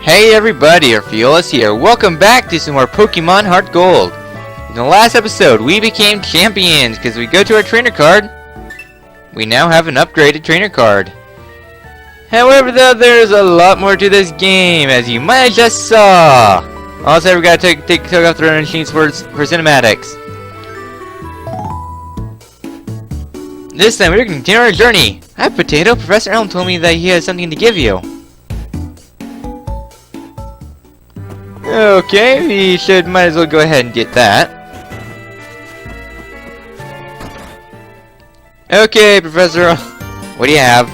Hey everybody, Orpheolus here. Welcome back to some more Pokemon Heartgold. In the last episode, we became champions because we go to our trainer card. We now have an upgraded trainer card. However, though, there's a lot more to this game, as you might have just saw. Also, we gotta take off the running machines for cinematics. This time, we're gonna continue our journey. Hi, Potato. Professor Elm told me that he has something to give you. Okay, we might as well go ahead and get that. Okay, Professor, what do you have?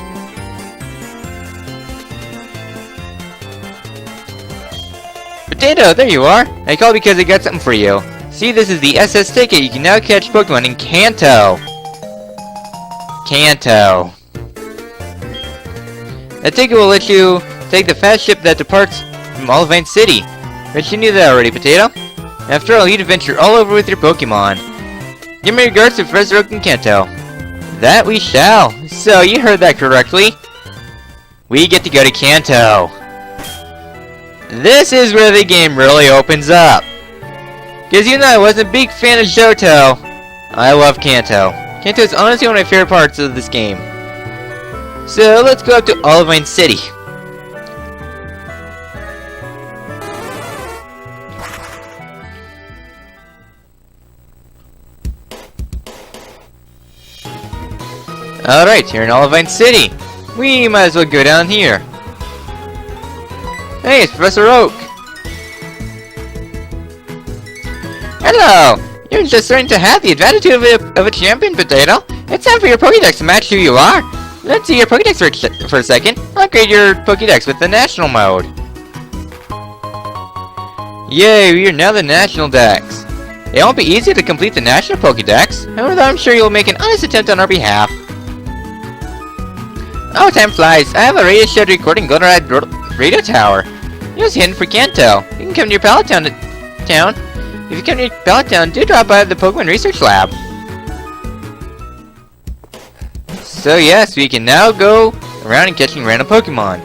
Potato, there you are. I called because I got something for you. See, this is the SS ticket. You can now catch Pokemon in Kanto. Kanto. That ticket will let you take the fast ship that departs from Olivine City. Bet you knew that already, Potato. After all, you'd adventure all over with your Pokemon. Give me regards to Professor Oak in Kanto. That we shall. So, you heard that correctly. We get to go to Kanto. This is where the game really opens up. Because even though I wasn't a big fan of Johto, I love Kanto. Kanto is honestly one of my favorite parts of this game. So, let's go up to Olivine City. Alright, here in Olivine City. We might as well go down here. Hey, it's Professor Oak. Hello! You're just starting to have the attitude of a champion, Potato. It's time for your Pokédex to match who you are. Let's see your Pokédex for a second. I'll upgrade your Pokédex with the National mode. Yay, we are now the National Dex. It won't be easy to complete the National Pokédex. However, I'm sure you'll make an honest attempt on our behalf. Oh, time flies. I have a radio show recording Goldenrod Radio Tower. It was hidden for Kanto. You can come to your Pallet Town. If you come to your Pallet Town, do drop by the Pokemon Research Lab. So yes, we can now go around and catching random Pokemon.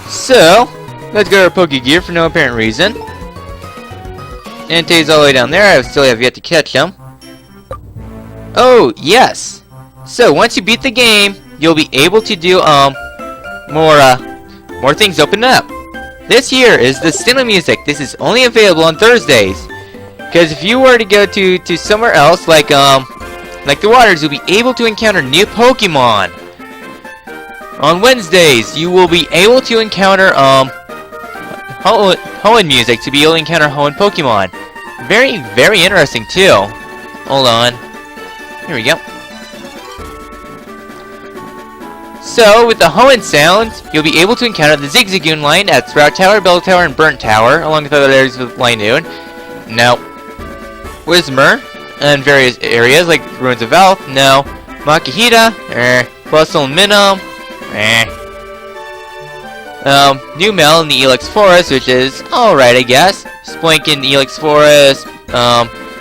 So, let's go to our Pokegear for no apparent reason. Entei's all the way down there. I still have yet to catch them. Oh, yes. So, once you beat the game, you'll be able to do, more things open up. This here is the cinema music. This is only available on Thursdays. Because if you were to go to somewhere else, like the waters, you'll be able to encounter new Pokemon. On Wednesdays, you will be able to encounter, Hoenn music to be able to encounter Hoenn Pokemon. Very, very interesting, too. Hold on. Here we go. So, with the Hoenn sounds, you'll be able to encounter the Zigzagoon line at Sprout Tower, Bell Tower, and Burnt Tower, along with other areas of Linoon. No. Whismur, and various areas like Ruins of Elf, no. Makihita, Bustle and Minnow, New Mel in the Elix Forest, which is alright, I guess. Spoink in the Elix Forest,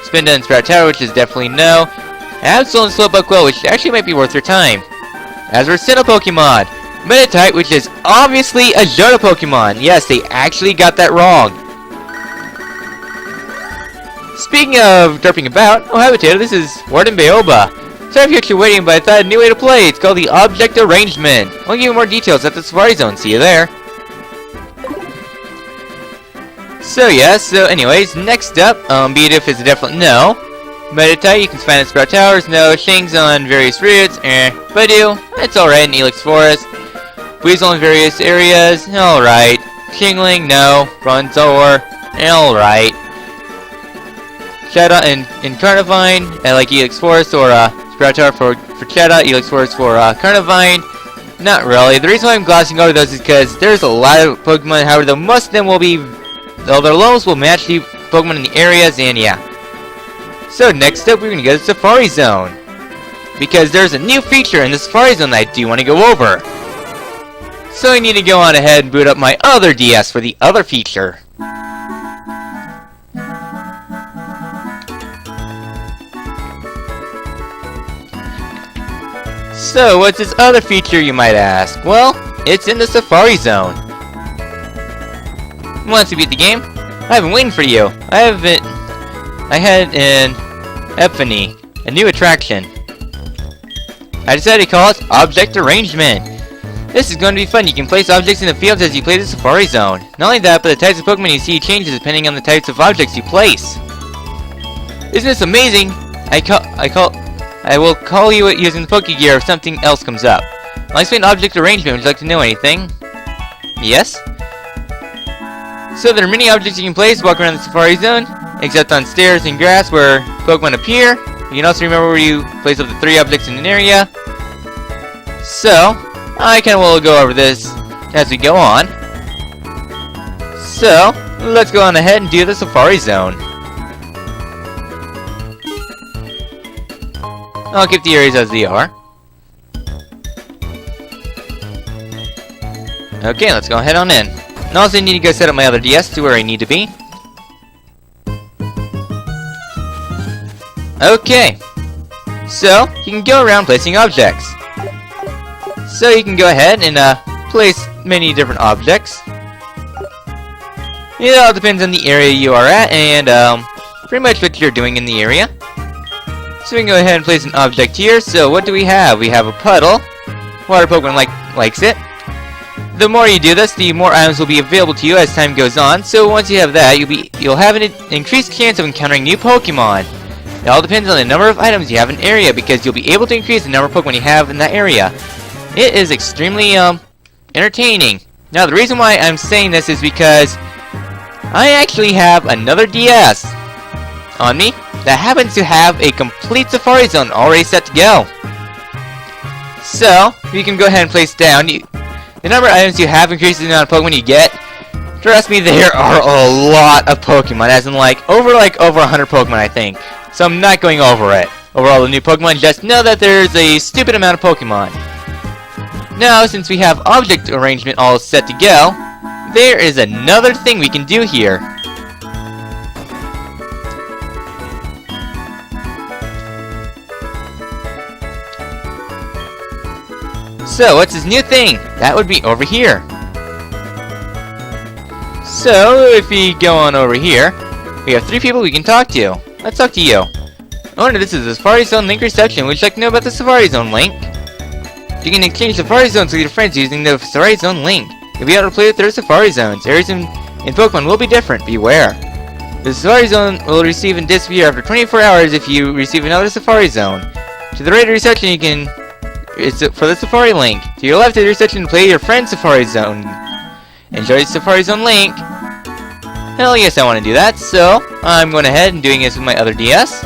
Spinda and Sprout Tower, which is definitely no. Absol and Slowpoke Well, which actually might be worth your time. As for Sinnoh Pokemon, Meditite, which is obviously a Johto Pokemon. Yes, they actually got that wrong. Speaking of derping about, oh hi Potato, this is Warden Bayoba. Sorry if you're actually waiting, but I thought a new way to play. It's called the Object Arrangement. I'll give you more details at the Safari Zone. See you there. So yeah, so anyways, next up, Beedif is a definite no. Meditite, you can find at Sprout Towers, no. Shings on various routes, Budew, it's alright in Elix Forest. Weasel in various areas, alright. Shingling, no. Bronzor, alright. Shadow in Carnivine, I like Elix Forest or Sprout Tower for Shadow, Elix Forest for Carnivine. Not really. The reason why I'm glossing over those is because there's a lot of Pokemon, however, though most of them will be, though their levels will match the Pokemon in the areas, and yeah. So next up, we're going to go to Safari Zone. Because there's a new feature in the Safari Zone that I do want to go over. So I need to go on ahead and boot up my other DS for the other feature. So, what's this other feature, you might ask? Well, it's in the Safari Zone. Once you beat the game, I've been waiting for you. I had an epiphany, a new attraction. I decided to call it Object Arrangement. This is going to be fun. You can place objects in the fields as you play the Safari Zone. Not only that, but the types of Pokemon you see changes depending on the types of objects you place. Isn't this amazing? I will call you using the Pokegear if something else comes up. I'll explain Object Arrangement. Would you like to know anything? Yes? So there are many objects you can place, walk around the Safari Zone, except on stairs and grass where Pokemon appear. You can also remember where you place up to 3 objects in an area. So, I kinda will go over this as we go on. So, let's go on ahead and do the Safari Zone. I'll keep the areas as they are. Okay, let's go ahead on in. And also I need to go set up my other DS to where I need to be. Okay. So, you can go around placing objects. So you can go ahead and place many different objects. It all depends on the area you are at and pretty much what you're doing in the area. So we can go ahead and place an object here. So what do we have? We have a puddle. Water Pokemon likes it. The more you do this, the more items will be available to you as time goes on. So once you have that, you'll have an increased chance of encountering new Pokemon. It all depends on the number of items you have in an area because you'll be able to increase the number of Pokemon you have in that area. It is extremely entertaining. Now the reason why I'm saying this is because I actually have another DS on me that happens to have a complete Safari Zone already set to go. So you can go ahead and place down. The number of items you have increases the amount of Pokemon you get. Trust me, there are a lot of Pokemon, as in over 100 Pokemon, I think. So I'm not going over it. Over all the new Pokemon, just know that there's a stupid amount of Pokemon. Now, since we have Object Arrangement all set to go, there is another thing we can do here. So, what's this new thing? That would be over here. So, if we go on over here, we have 3 people we can talk to. Let's talk to you. Oh, no, this is the Safari Zone link reception. Would you like to know about the Safari Zone link? You can exchange Safari Zones with your friends using the Safari Zone link. You'll be able to play with their Safari Zones. Areas in Pokemon will be different. Beware. The Safari Zone will receive and disappear after 24 hours if you receive another Safari Zone. To the right of reception, you can... It's for the Safari link. To your left of the reception, to play your friend's Safari Zone. Enjoy the Safari Zone link. Hell yes, I want to do that. So, I'm going ahead and doing this with my other DS.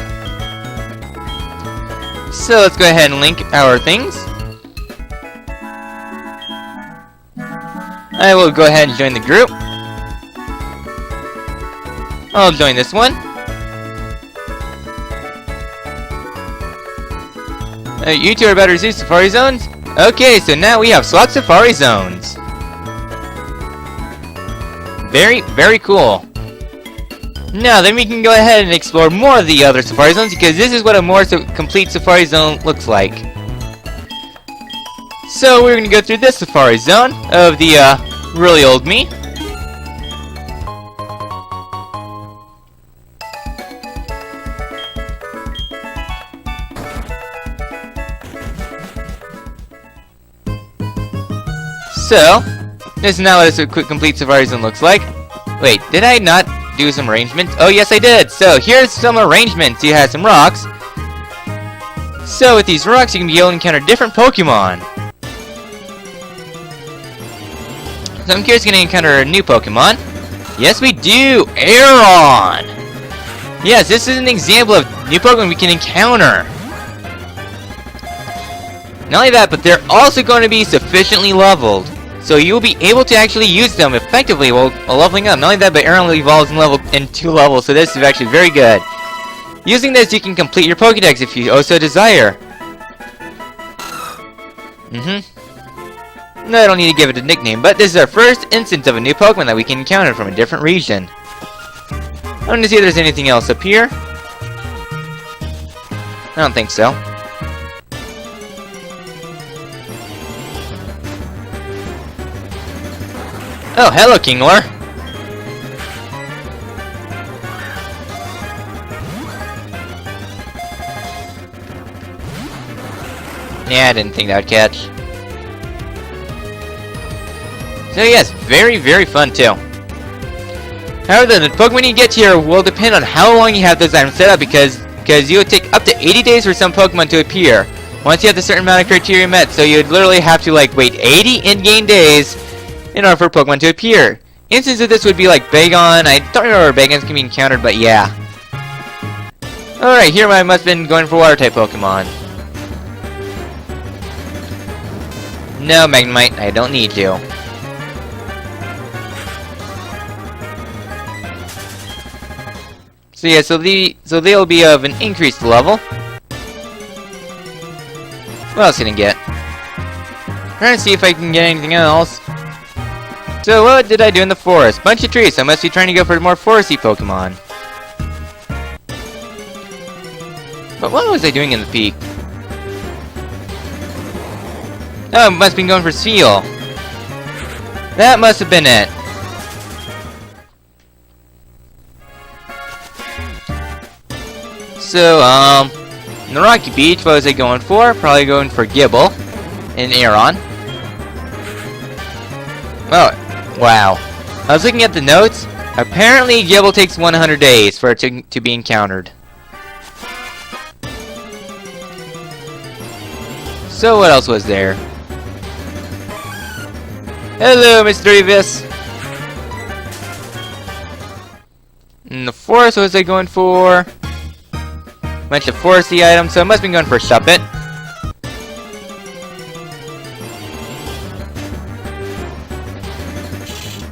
So, let's go ahead and link our things. I will go ahead and join the group. I'll join this one. You two are about to receive Safari Zones? Okay, so now we have swap Safari Zones. Very, very cool. Now, then we can go ahead and explore more of the other Safari Zones because this is what a more complete Safari Zone looks like. So, we're going to go through this Safari Zone of the really old me. So, this is now what a complete Safari Zone looks like. Wait, did I not do some arrangements? Oh, yes, I did. So, here's some arrangements. You have some rocks. So, with these rocks, you can be able to encounter different Pokemon. So, I'm curious, going to encounter a new Pokemon. Yes, we do! Aeron! Yes, this is an example of new Pokemon we can encounter. Not only that, but they're also going to be sufficiently leveled. So you'll be able to actually use them effectively while leveling up. Not only that, but Aeron evolves in 2 levels, so this is actually very good. Using this, you can complete your Pokédex if you so desire. No, I don't need to give it a nickname, but this is our first instance of a new Pokemon that we can encounter from a different region. I want to see if there's anything else up here. I don't think so. Oh, hello, Kingler. Yeah, I didn't think that would catch. So yes, very, very fun too. However, the Pokemon you get here will depend on how long you have those items set up because you would take up to 80 days for some Pokemon to appear once you have a certain amount of criteria met. So you'd literally have to like wait 80 in-game days in order for Pokemon to appear. Instances of this would be like Bagon. I don't remember where Bagons can be encountered, but yeah. Alright, here I must have been going for Water-type Pokemon. No, Magnemite, I don't need you. So yeah, so they'll be of an increased level. What else can I get? Trying to see if I can get anything else. So what did I do in the forest? Bunch of trees, so I must be trying to go for more foresty Pokemon. But what was I doing in the peak? Oh, I must have been going for Seal. That must have been it. So, in the Rocky Beach, what was I going for? Probably going for Gibble and Aeron. Oh, wow. I was looking at the notes. Apparently, Gibble takes 100 days for it to be encountered. So, what else was there? Hello, Mr. Evis. In the forest, what was I going for? Bunch of foresty items, so I must have been going for Shuppet.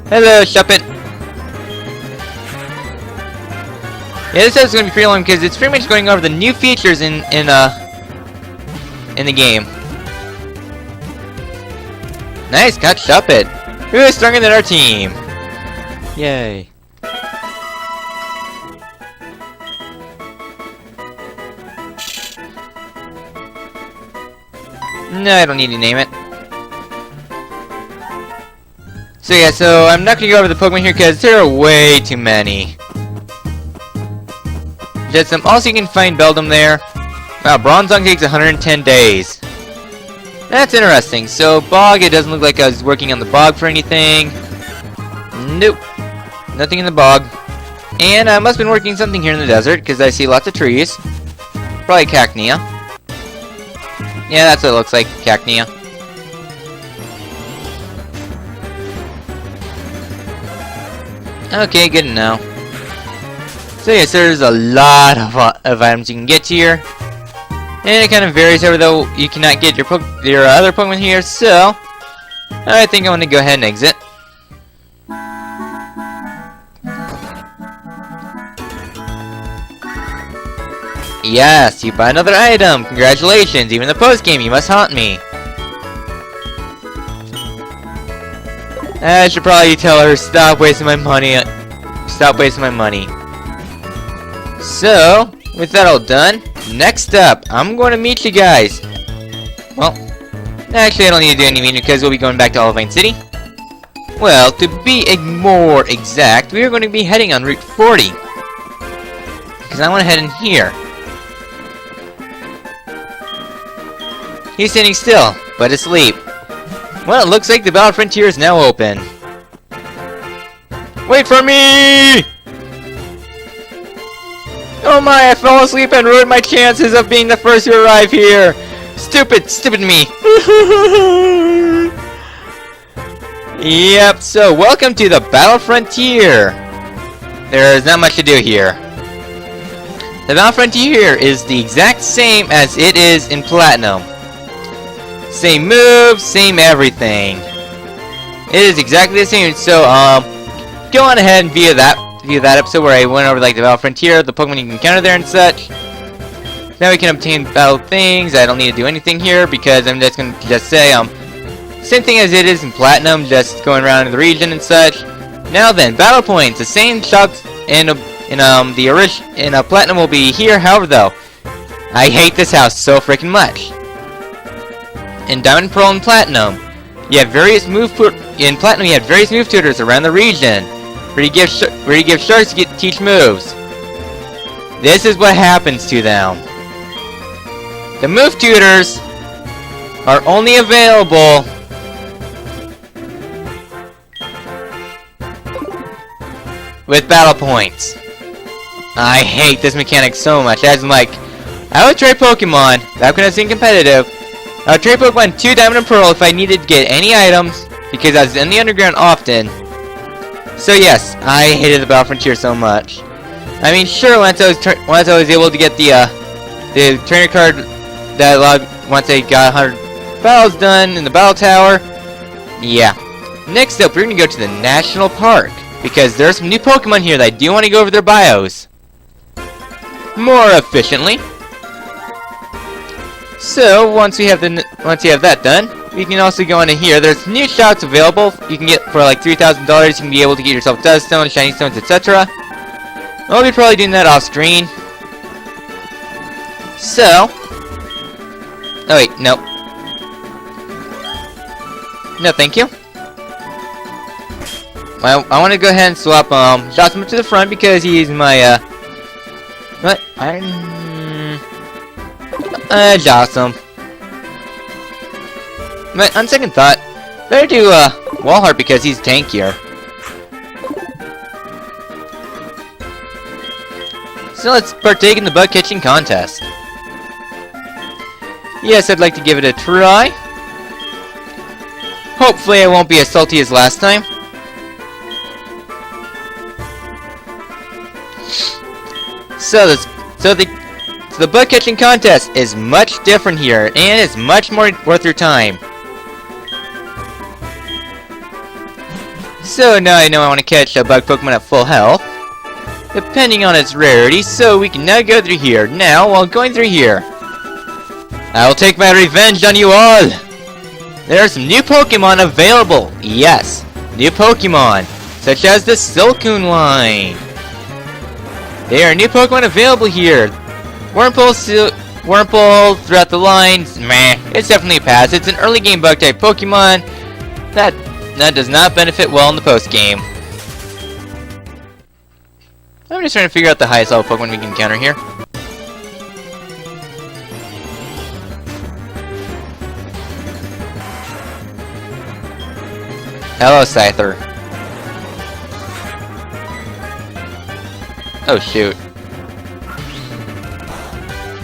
Hello, Shuppet. Yeah, this is going to be pretty long because it's pretty much going over the new features in the game. Nice, got Shuppet. Who is stronger than our team? Yay. No, I don't need to name it. So yeah, so I'm not going to go over the Pokemon here because there are way too many. Just also you can find Beldum there. Wow, Bronzong takes 110 days. That's interesting. So Bog, it doesn't look like I was working on the Bog for anything. Nope. Nothing in the Bog. And I must have been working something here in the desert because I see lots of trees. Probably Cacnea. Yeah, that's what it looks like, Cacnea. Okay, good to know. So yes, there's a lot of items you can get here. And it kind of varies over though you cannot get your other Pokemon here, so I think I'm going to go ahead and exit. Yes, you buy another item! Congratulations! Even the post-game, you must haunt me! I should probably tell her, stop wasting my money. Stop wasting my money. So, with that all done, next up, I'm going to meet you guys. Well, actually I don't need to do any meeting because we'll be going back to Olivine City. Well, to be more exact, we are going to be heading on Route 40. Because I want to head in here. He's sitting still, but asleep. Well, it looks like the Battle Frontier is now open. Wait for me! Oh my, I fell asleep and ruined my chances of being the first to arrive here! Stupid me! Yep, so welcome to the Battle Frontier! There is not much to do here. The Battle Frontier is the exact same as it is in Platinum. Same moves, same everything. It is exactly the same. So, go on ahead and view that episode where I went over like the Battle Frontier, the Pokemon you can encounter there and such. Now we can obtain battle things. I don't need to do anything here because I'm just gonna say same thing as it is in Platinum, just going around in the region and such. Now then, battle points. The same shops in Platinum will be here. However, though, I hate this house so freaking much. In Diamond, Pearl, and Platinum, you have various move tutors around the region, where you give sharks to teach moves. This is what happens to them. The move tutors are only available with battle points. I hate this mechanic so much. As in, like, I would trade Pokemon, back when I was in competitive, I would trade Pokemon 2 Diamond and Pearl if I needed to get any items, because I was in the underground often. So yes, I hated the Battle Frontier so much. I mean, sure, once I was able to get the trainer card that allowed, once I got 100 battles done in the Battle Tower, yeah. Next up, we're going to go to the National Park, because there are some new Pokemon here that I do want to go over their bios more efficiently. So once you have that done, you can also go into here. There's new shots available. You can get for like $3,000. You can be able to get yourself Duststones, Shiny Stones, etc. I'll be probably doing that off screen. So, oh wait, no, no, thank you. I want to go ahead and swap Jossum to the front because he's my what? Jossum. But on second thought, better do Wallheart because he's tankier. So let's partake in the bug catching contest. Yes, I'd like to give it a try. Hopefully I won't be as salty as last time. So the bug catching contest is much different here, and it's much more worth your time. So now I know I want to catch a bug Pokemon at full health, depending on its rarity, so we can now go through here. Now, while going through here, I will take my revenge on you all! There are some new Pokemon available! Yes, new Pokemon, such as the Silcoon line. There are new Pokemon available here. Wurmple throughout the lines, meh, it's definitely a pass. It's an early game bug type Pokemon that does not benefit well in the post game. I'm just trying to figure out the highest level Pokemon we can encounter here. Hello, Scyther. Oh shoot.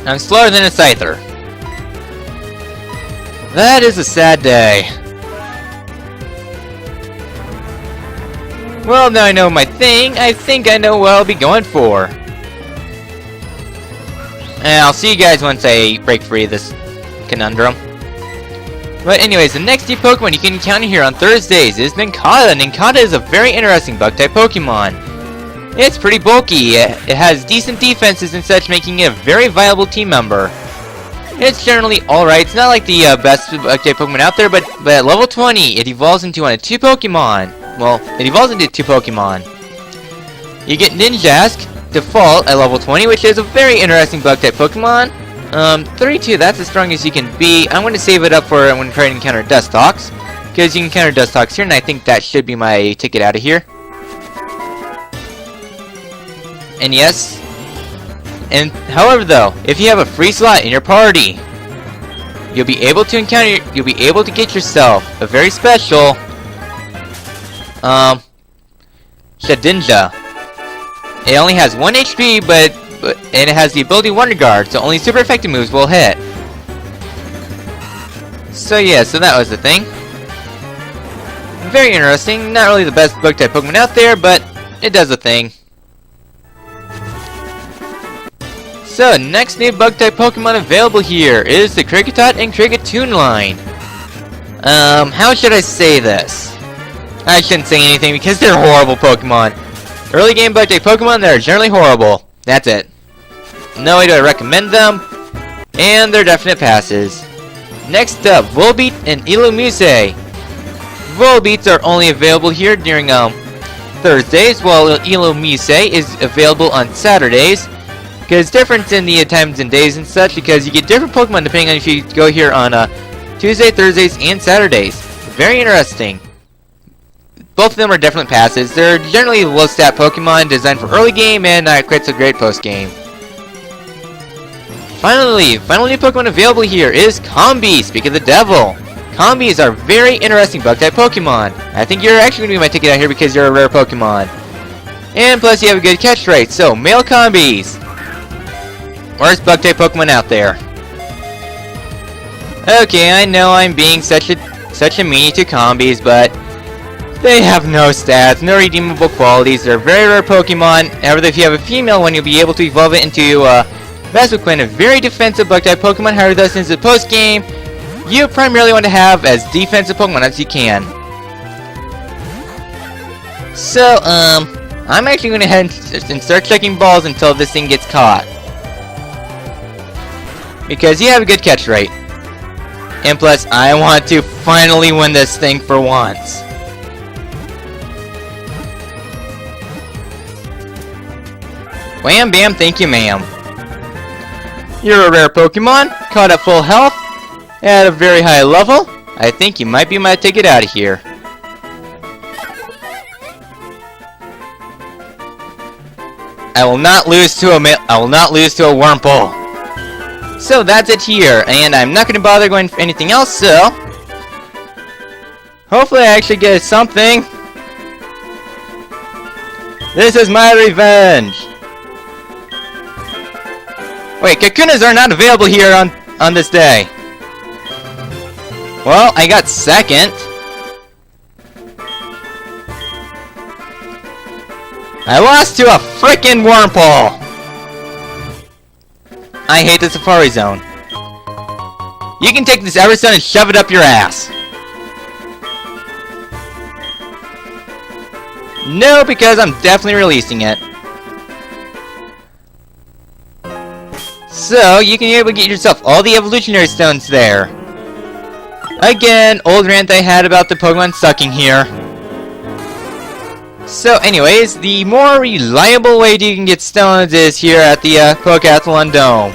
I'm slower than a Scyther. That is a sad day. Well, now I know my thing. I think I know what I'll be going for. And I'll see you guys once I break free of this conundrum. But anyways, the next new Pokemon you can encounter here on Thursdays is Nincada. Nincada is a very interesting bug-type Pokemon. It's pretty bulky, it has decent defenses and such, making it a very viable team member. It's generally alright, it's not like the best bug-type Pokemon out there, but at level 20, it evolves into one of 2 Pokemon. Well, it evolves into 2 Pokemon. You get Ninjask, default, at level 20, which is a very interesting bug-type Pokemon. 32, that's as strong as you can be. I'm going to save it up for when trying to encounter Dustox, because you can encounter Dustox here, and I think that should be my ticket out of here. And yes, and however though, if you have a free slot in your party, you'll be able to get yourself a very special Shedinja. It only has 1 HP, and it has the ability Wonder Guard, so only super effective moves will hit. So yeah, so that was the thing. Very interesting. Not really the best bug type Pokemon out there, but it does a thing. So, next new bug type Pokemon available here is the Kricketot and Kricketune line. How should I say this? I shouldn't say anything because they're horrible Pokemon. Early game bug type Pokemon that are generally horrible. That's it. No way do I recommend them, and they're definite passes. Next up, Volbeat and Illumise. Volbeats are only available here during Thursdays, while Illumise is available on Saturdays. Because difference in the times and days and such, because you get different Pokemon depending on if you go here on Tuesday, Thursdays, and Saturdays. Very interesting. Both of them are definite passes. They're generally low stat Pokemon designed for early game and not quite so great post game. finally new Pokemon available here is Combi, speak of the devil. Combis are very interesting bug-type Pokemon. I think you're actually going to be my ticket out here because you're a rare Pokemon. And plus you have a good catch rate, so male Combis. Worst bug-type Pokemon out there. Okay, I know I'm being such a meanie to Combis, but they have no stats, no redeemable qualities. They're very rare Pokemon. However, if you have a female one, you'll be able to evolve it into Vespiquen, a very defensive bug-type Pokemon. However, thus since the post-game, you primarily want to have as defensive Pokemon as you can. So, I'm actually going to head and start checking balls until this thing gets caught. Because you have a good catch rate. And plus, I want to finally win this thing for once. Wham bam, thank you ma'am. You're a rare Pokemon, caught at full health, at a very high level. I think you might be my ticket out of here. I will not lose to a Wurmple. So that's it here, and I'm not going to bother going for anything else, so hopefully I actually get something. This is my revenge. Wait, Kakunas are not available here on this day. Well, I got second. I lost to a frickin' Wurmple. I hate the Safari Zone. You can take this Everstone and shove it up your ass. No, because I'm definitely releasing it. So, you can be able to get yourself all the evolutionary stones there. Again, old rant I had about the Pokemon sucking here. So anyways, the more reliable way you can get stones is here at the Pokathlon Dome.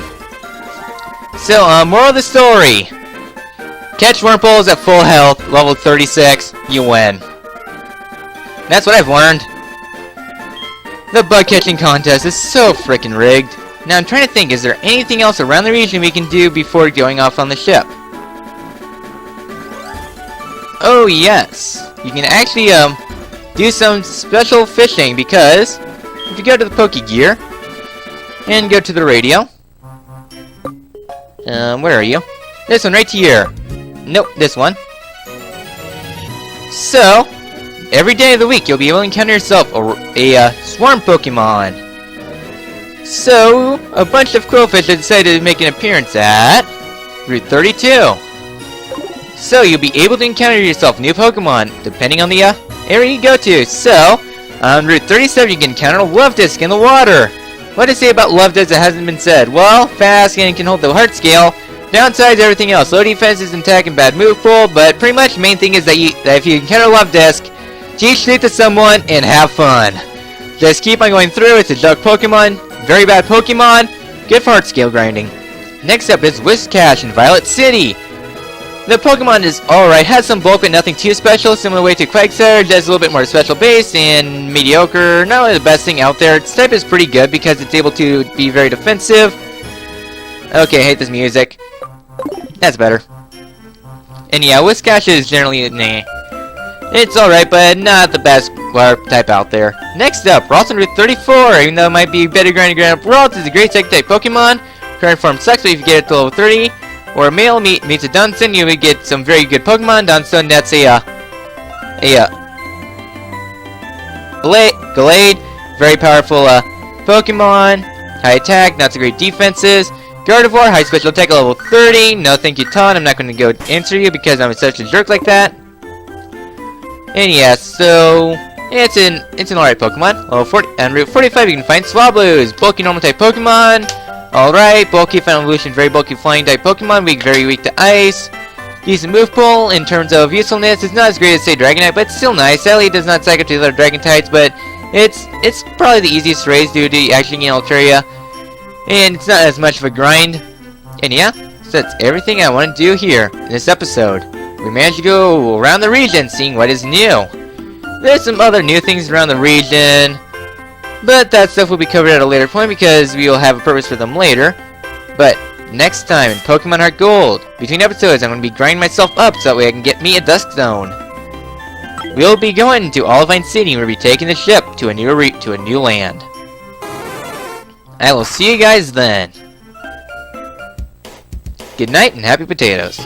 So, moral of the story. Catch Wurmples at full health, level 36, you win. That's what I've learned. The bug catching contest is so frickin' rigged. Now I'm trying to think, is there anything else around the region we can do before going off on the ship? Oh yes, you can actually do some special fishing, because if you go to the Pokegear and go to the radio, where are you? This one right here. Nope, this one. So every day of the week you'll be able to encounter yourself a swarm Pokemon. So a bunch of Quillfish have decided to make an appearance at Route 32. So you'll be able to encounter yourself new Pokemon depending on the area you go to. So on Route 37 you can encounter Lovedisc in the water. What to say about Lovedisc that hasn't been said? Well, fast and can hold the heart scale. Downsides everything else. Low defenses, attack, and bad move pool. But pretty much the main thing is that if you encounter Lovedisc, teach sleep to someone and have fun. Just keep on going through. It's a jug Pokemon. Very bad Pokemon. Good for heart scale grinding. Next up is Whiscash in Violet City. The Pokemon is alright, has some bulk but nothing too special, similar way to Quagsire, just a little bit more special base, and mediocre, not really the best thing out there. Its type is pretty good because it's able to be very defensive. Okay, I hate this music. That's better. And yeah, Whiscash is generally nah. It's alright, but not the best type out there. Next up, Ralston Route 34, even though it might be better grinding ground up Ralts, is a great Psychic-type Pokemon. Current form sucks, but if you get it to level 30, or a male meets a Dunstan, you would get some very good Pokemon. Dunstan, that's a Glade, very powerful Pokemon. High attack, not so great defenses. Gardevoir, high special attack, level 30. No thank you, Ton. I'm not going to go answer you because I'm such a jerk like that. And yeah, so it's an alright Pokemon. Level 40 and Route 45, you can find Swablu's, bulky normal type Pokemon. Alright, bulky final evolution, very bulky flying type Pokemon, very weak to ice. Decent move pool in terms of usefulness. It's not as great as say Dragonite, but it's still nice. Sadly, it does not cycle to the other Dragon types, but it's probably the easiest to raise due to actually getting Altaria. And it's not as much of a grind. And yeah, so that's everything I want to do here in this episode. We managed to go around the region seeing what is new. There's some other new things around the region, but that stuff will be covered at a later point because we will have a purpose for them later. But Next time in Pokemon Heartgold. Between episodes, I'm going to be grinding myself up so that way I can get me a Dusk Zone. We'll be going to Olivine City and we'll be taking the ship to a new land. I will see you guys then. Good night and happy potatoes.